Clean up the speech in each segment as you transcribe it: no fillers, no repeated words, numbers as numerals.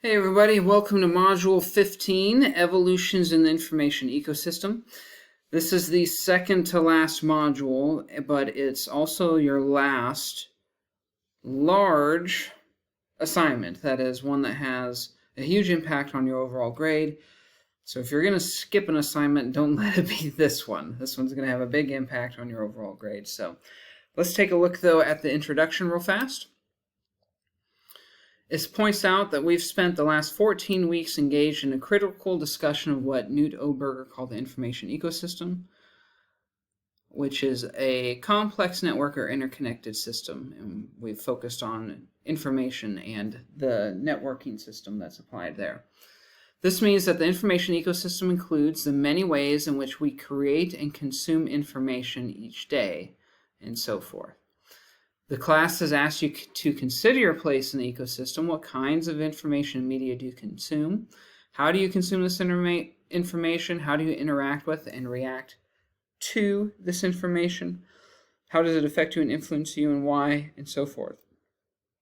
Hey everybody, welcome to Module 15, Evolutions in the Information Ecosystem. This is the second to last module, but it's also your last large assignment. That is one that has a huge impact on your overall grade. So if you're going to skip an assignment, don't let it be this one. This one's going to have a big impact on your overall grade. So let's take a look though at the introduction real fast. It points out that we've spent the last 14 weeks engaged in a critical discussion of what Knut Oberger called the information ecosystem, which is a complex network or interconnected system. And we've focused on information and the networking system that's applied there. This means that the information ecosystem includes the many ways in which we create and consume information each day, and so forth. The class has asked you to consider your place in the ecosystem. What kinds of information and media do you consume? How do you consume this information? How do you interact with and react to this information? How does it affect you and influence you, and why, and so forth?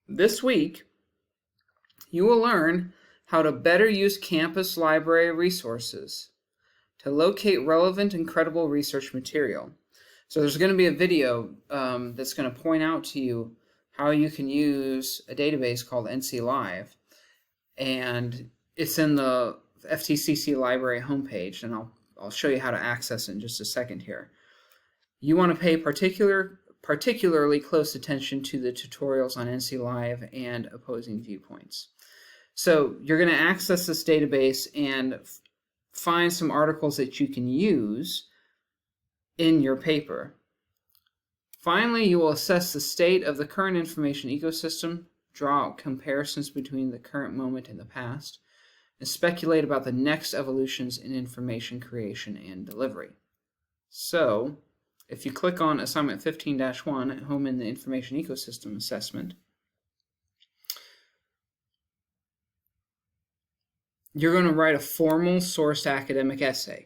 This week, you will learn how to better use campus library resources to locate relevant and credible research material. So there's going to be a video that's going to point out to you how you can use a database called NC Live, and it's in the FTCC library homepage, and I'll show you how to access it in just a second here. You want to pay particularly close attention to the tutorials on NC Live and opposing viewpoints. So you're going to access this database and find some articles that you can use in your paper. Finally, you will assess the state of the current information ecosystem, draw out comparisons between the current moment and the past, and speculate about the next evolutions in information creation and delivery. So, if you click on Assignment 15-1 at home in the Information Ecosystem Assessment, you're going to write a formal sourced academic essay.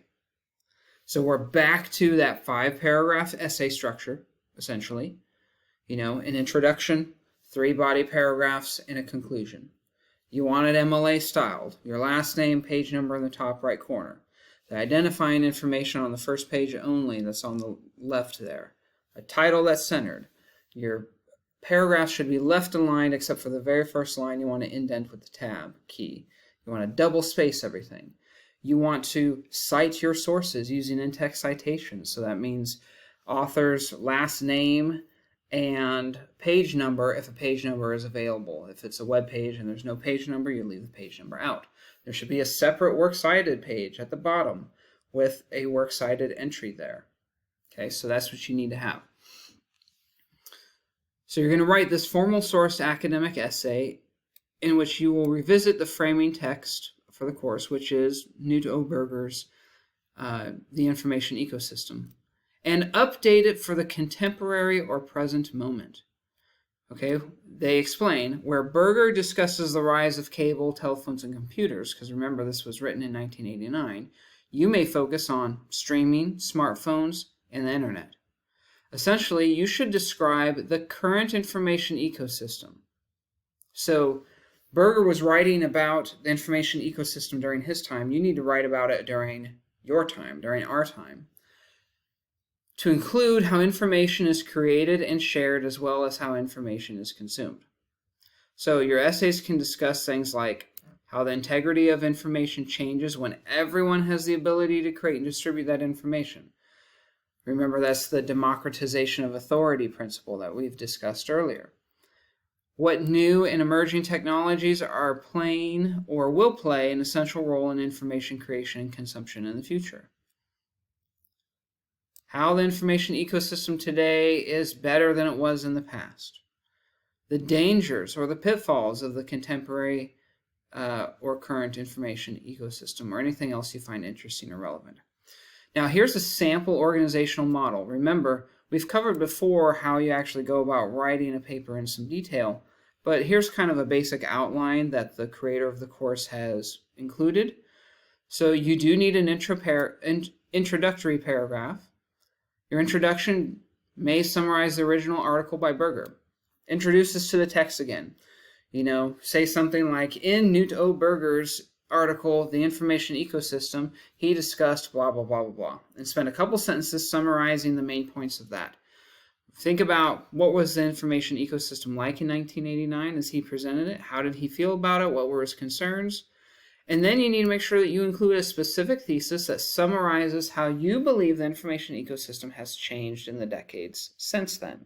So we're back to that 5-paragraph essay structure, essentially. You know, an introduction, 3 body paragraphs, and a conclusion. You want it MLA styled. Your last name, page number in the top right corner. The identifying information on the first page only that's on the left there. A title that's centered. Your paragraph should be left aligned except for the very first line you want to indent with the tab key. You want to double space everything. You want to cite your sources using in-text citations. So that means author's last name and page number if a page number is available. If it's a web page and there's no page number, you leave the page number out. There should be a separate works cited page at the bottom with a works cited entry there. Okay, so that's what you need to have. So you're going to write this formal sourced academic essay in which you will revisit the framing text for the course, which is Knut Oberger's The Information Ecosystem, and update it for the contemporary or present moment. Okay, they explain where Berger discusses the rise of cable, telephones, and computers, because remember this was written in 1989, you may focus on streaming, smartphones, and the internet. Essentially, you should describe the current information ecosystem. So Berger was writing about the information ecosystem during his time. You need to write about it during your time, during our time, to include how information is created and shared as well as how information is consumed. So your essays can discuss things like how the integrity of information changes when everyone has the ability to create and distribute that information. Remember, that's the democratization of authority principle that we've discussed earlier. What new and emerging technologies are playing or will play an essential role in information creation and consumption in the future. How the information ecosystem today is better than it was in the past. The dangers or the pitfalls of the contemporary or current information ecosystem, or anything else you find interesting or relevant. Now here's a sample organizational model. Remember, we've covered before how you actually go about writing a paper in some detail, but here's kind of a basic outline that the creator of the course has included. So you do need an introductory paragraph. Your introduction may summarize the original article by Berger. Introduce us to the text again. You know, say something like, in Newt O. Berger's article, The Information Ecosystem, he discussed blah, blah, blah, blah, blah, and spend a couple sentences summarizing the main points of that. Think about what was the information ecosystem like in 1989 as he presented it. How did he feel about it? What were his concerns? And then you need to make sure that you include a specific thesis that summarizes how you believe the information ecosystem has changed in the decades since then.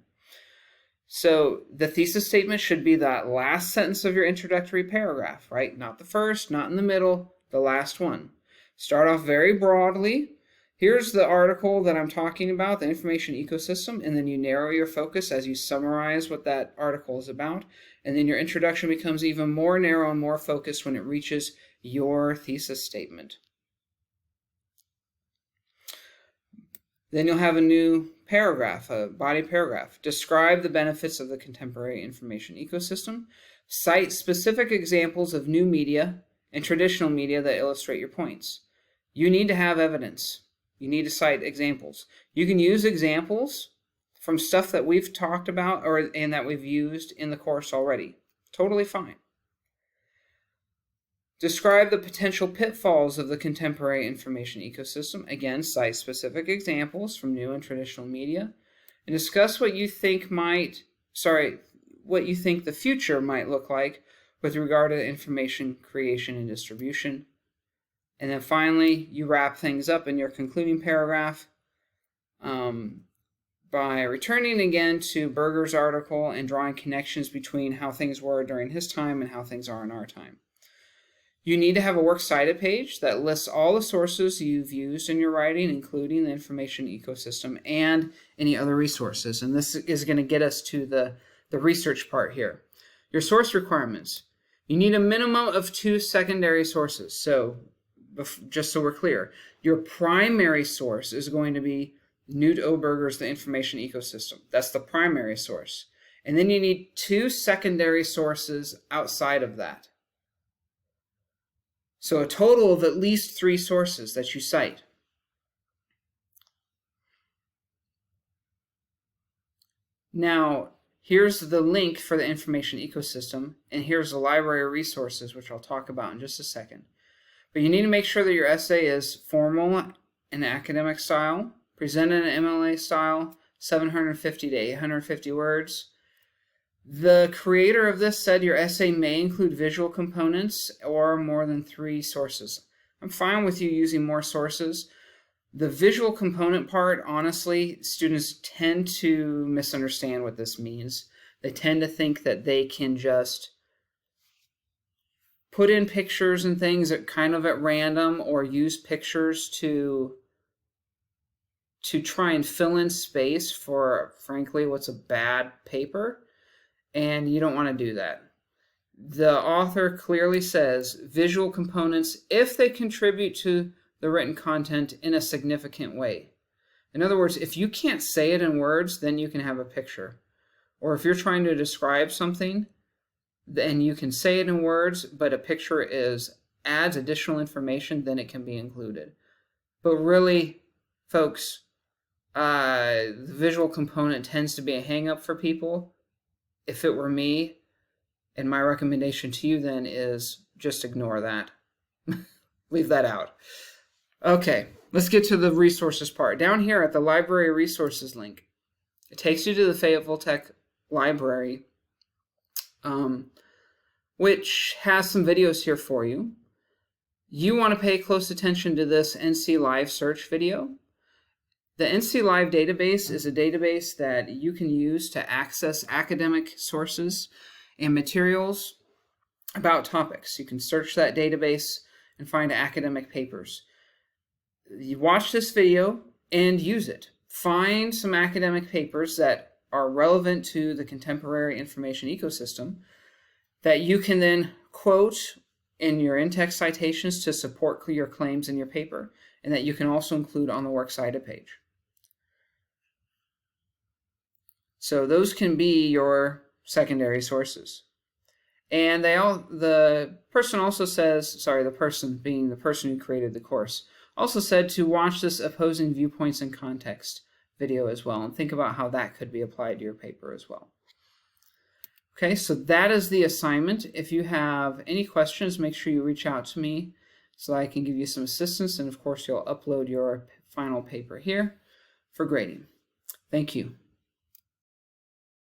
So the thesis statement should be that last sentence of your introductory paragraph, right? Not the first, not in the middle, the last one. Start off very broadly. Here's the article that I'm talking about, the information ecosystem, and then you narrow your focus as you summarize what that article is about. And then your introduction becomes even more narrow and more focused when it reaches your thesis statement. Then you'll have a new paragraph, a body paragraph. Describe the benefits of the contemporary information ecosystem. Cite specific examples of new media and traditional media that illustrate your points. You need to have evidence. You need to cite examples. You can use examples from stuff that we've talked about and that we've used in the course already. Totally fine. Describe the potential pitfalls of the contemporary information ecosystem. Again, cite specific examples from new and traditional media, and discuss what you think the future might look like with regard to information creation and distribution. And then finally, you wrap things up in your concluding paragraph by returning again to Berger's article and drawing connections between how things were during his time and how things are in our time. You need to have a works cited page that lists all the sources you've used in your writing, including the information ecosystem and any other resources. And this is going to get us to the research part here. Your source requirements. You need a minimum of 2 secondary sources. So just so we're clear, your primary source is going to be Newt O. Berger's The Information Ecosystem. That's the primary source. And then you need 2 secondary sources outside of that. So a total of at least 3 sources that you cite. Now, here's the link for the information ecosystem, and here's the library resources, which I'll talk about in just a second. But you need to make sure that your essay is formal and academic style, presented in MLA style, 750 to 850 words. The creator of this said your essay may include visual components or more than 3 sources. I'm fine with you using more sources. The visual component part, honestly, students tend to misunderstand what this means. They tend to think that they can just put in pictures and things kind of at random, or use pictures to try and fill in space for, frankly, what's a bad paper. And you don't want to do that. The author clearly says visual components if they contribute to the written content in a significant way. In other words, if you can't say it in words, then you can have a picture. Or if you're trying to describe something, then you can say it in words, but a picture adds additional information, then it can be included. But really, folks, the visual component tends to be a hang-up for people. If it were me, and my recommendation to you then is just ignore that. Leave that out. Okay, let's get to the resources part. Down here at the library resources link, it takes you to the Fayetteville Tech Library, which has some videos here for you. You want to pay close attention to this NC Live search video. The NC Live database is a database that you can use to access academic sources and materials about topics. You can search that database and find academic papers. You watch this video and use it. Find some academic papers that are relevant to the contemporary information ecosystem that you can then quote in your in-text citations to support your claims in your paper, and that you can also include on the works cited page. So those can be your secondary sources. And the person also says, sorry, the person being the person who created the course, also said to watch this opposing viewpoints in context video as well, and think about how that could be applied to your paper as well. Okay, so that is the assignment. If you have any questions, make sure you reach out to me so I can give you some assistance. And of course, you'll upload your final paper here for grading. Thank you.